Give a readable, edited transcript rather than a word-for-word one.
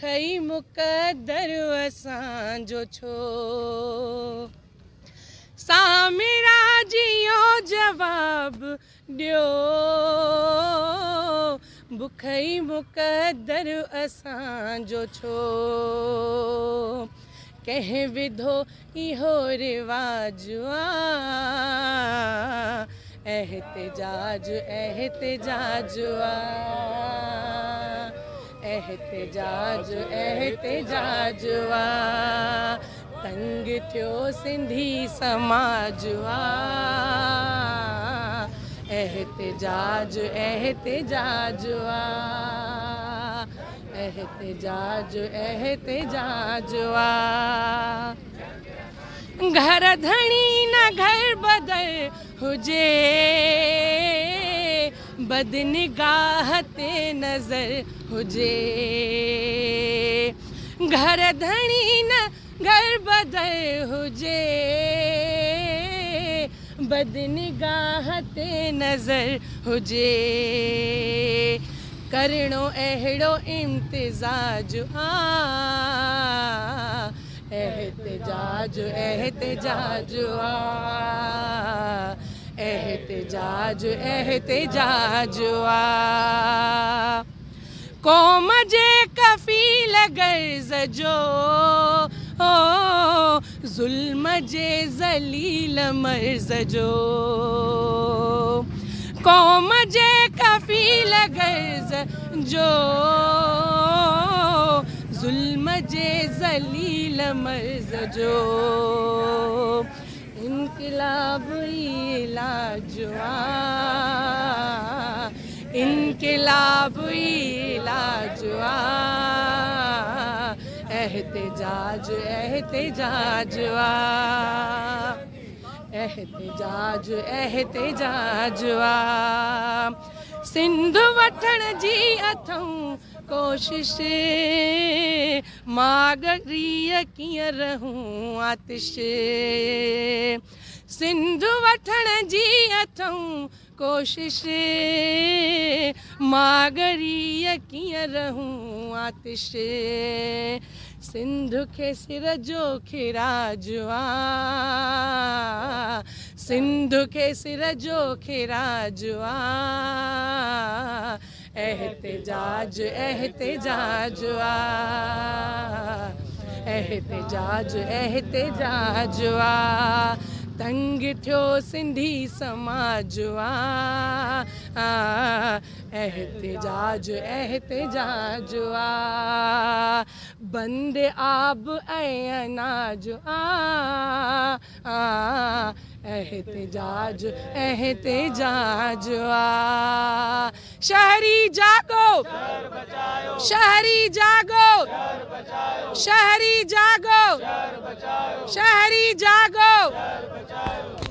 बुखई मुक़द्दर असांजो छो सामिरा जियो जवाब ॾियो बुखई मुक़द्दर असांजो छो कंहिं विधो इहो रिवाज एहतिजाज एहतिजाज एहतिजाज एहतिजाज तंग थियो सिंधी समाज एहतिजाज एहतिजाज एहतिजाज एहतिजाज घर धणी न घर बदल हुजे बदनिगाह ते नज़र हुजे घर धणी न घर बदल हुजे बदनिगाह ते नज़र हुजे करणो अहिड़ो इम्तिजाज एहतिजाज एहतिजाज एहतिजाज एहतिजाज क़ौम जे कफ़ील गर्ज़ जो ज़ुल्म जे ज़लील मर्ज़ जो क़ौम जे कफ़ील गर्ज़ जो ज़ुल्म जे ज़लील मर्ज़ जो इनक़िलाब इलाज इनक़िलाब इलाज एहतिजाज एहतिजाज एहतिजाज एहतिजाज सिंध वठण जी अथऊं कोशिश मागरीअ कीअं रहूं आतिश सिंध वठण जी अथऊं कोशिश मागरीअ कीअं रहूं आतिश सिंध के सिर जो खिराज सिंध के सिर जो खिराज एहतिजाज एहतिजाज एहतिजाज एहतिजाज तंग थियो सिंधी समाज एहतिजाज एहतिजाज बंद आब ऐं अनाज एहतिजाज एहतिजाज शहरी जागो शहरी जागो शहरी जागो शहरी जागो